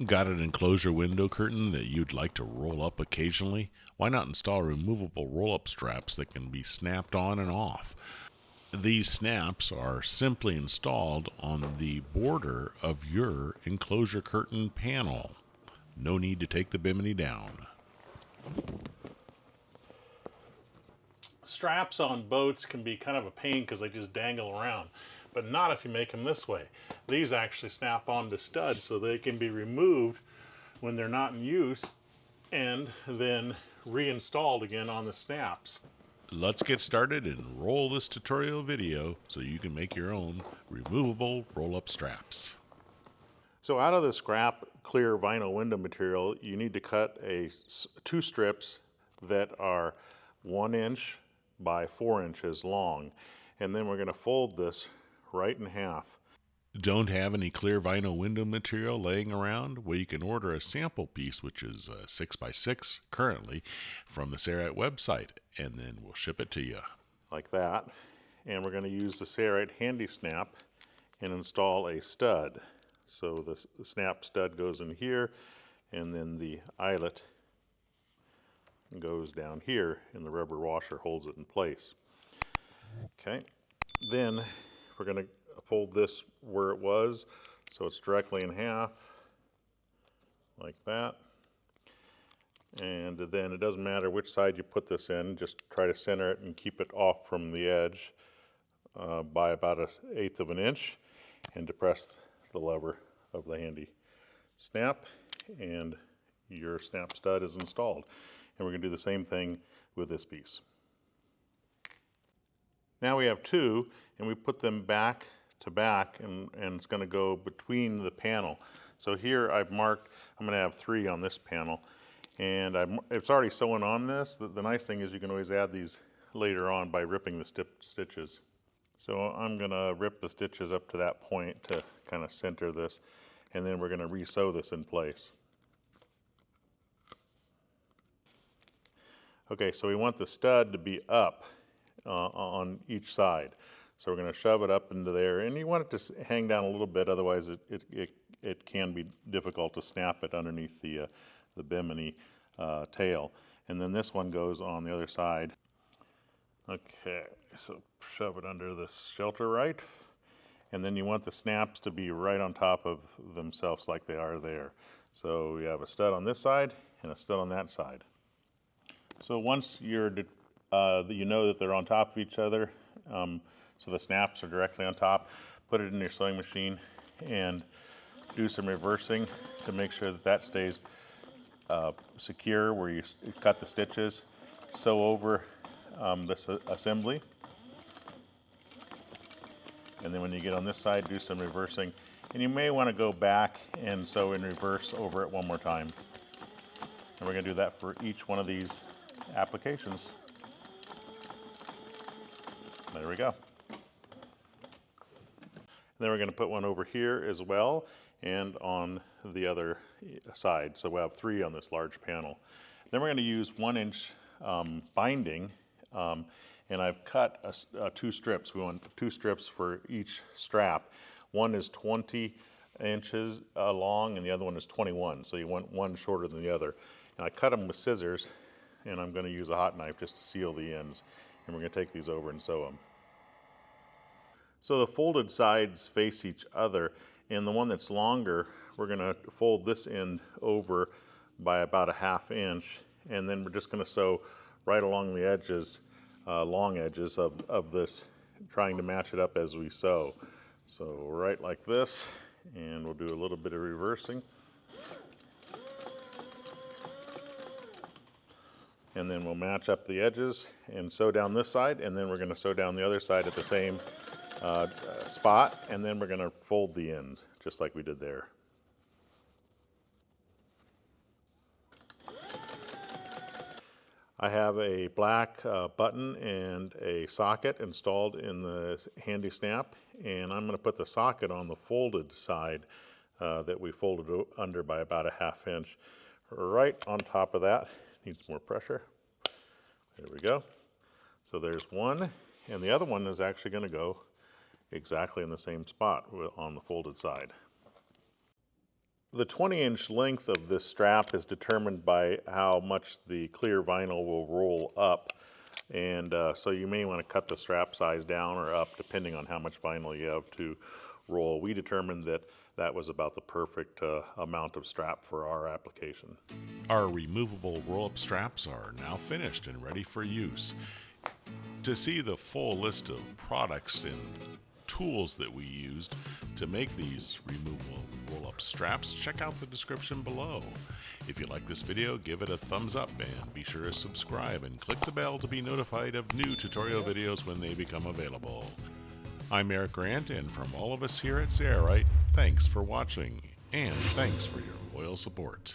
Got an enclosure window curtain that you'd like to roll up occasionally? Why not install removable roll-up straps that can be snapped on and off? These snaps are simply installed on the border of your enclosure curtain panel. No need to take the bimini down. Straps on boats can be kind of a pain because they just dangle around, but not if you make them this way. These actually snap onto studs so they can be removed when they're not in use and then reinstalled again on the snaps. Let's get started and roll this tutorial video so you can make your own removable roll-up straps. So out of the scrap clear vinyl window material, you need to cut two strips that are 1 inch by 4 inches long, and then we're going to fold this right in half. Don't have any clear vinyl window material laying around? Well, you can order a sample piece, which is 6 by 6 currently, from the Sarat website, and then we'll ship it to you. Like that. And we're going to use the Sarat Handy Snap and install a stud. So the snap stud goes in here, and then the eyelet goes down here, and the rubber washer holds it in place. Okay, then we're going to fold this where it was, so it's directly in half, like that. And then it doesn't matter which side you put this in, just try to center it and keep it off from the edge by about 1/8 of an inch, and depress the lever of the handy snap, and your snap stud is installed. And we're going to do the same thing with this piece. Now we have two, and we put them back to back, and it's going to go between the panel. So here I've marked, I'm going to have 3 on this panel, and it's already sewn on this. The nice thing is you can always add these later on by ripping the stitches. So I'm going to rip the stitches up to that point to kind of center this, and then we're going to re-sew this in place. Okay, so we want the stud to be up on each side. So we're going to shove it up into there, and you want it to hang down a little bit, otherwise it can be difficult to snap it underneath the bimini tail. And then this one goes on the other side. Okay, so shove it under this shelter right, and then you want the snaps to be right on top of themselves like they are there. So we have a stud on this side and a stud on that side. So once you know that they're on top of each other, so the snaps are directly on top, put it in your sewing machine and do some reversing to make sure that that stays secure where you cut the stitches. Sew over this assembly, and then when you get on this side, do some reversing, and you may want to go back and sew in reverse over it one more time. And we're going to do that for each one of these applications. There we go. And then we're going to put one over here as well, and on the other side. So we'll have 3 on this large panel. Then we're going to use 1-inch binding, and I've cut 2 strips. We want 2 strips for each strap. One is 20 inches long, and the other one is 21. So you want one shorter than the other. And I cut them with scissors, and I'm going to use a hot knife just to seal the ends. And we're going to take these over and sew them. So the folded sides face each other, and the one that's longer, we're going to fold this end over by about 1/2 inch, and then we're just going to sew right along the edges, long edges of this, trying to match it up as we sew. So right like this, and we'll do a little bit of reversing. And then we'll match up the edges and sew down this side, and then we're going to sew down the other side at the same spot, and then we're going to fold the end just like we did there. I have a black button and a socket installed in the handy snap, and I'm going to put the socket on the folded side that we folded under by about 1/2 inch. Right on top of that, needs more pressure. There we go. So there's one, and the other one is actually going to go exactly in the same spot on the folded side. The 20-inch length of this strap is determined by how much the clear vinyl will roll up. And so you may want to cut the strap size down or up depending on how much vinyl you have to roll. We determined that that was about the perfect amount of strap for our application. Our removable roll-up straps are now finished and ready for use. To see the full list of products and tools that we used to make these removable roll-up straps, check out the description below. If you like this video, give it a thumbs up and be sure to subscribe and click the bell to be notified of new tutorial videos when they become available. I'm Eric Grant, and from all of us here at Zearite, thanks for watching and thanks for your loyal support.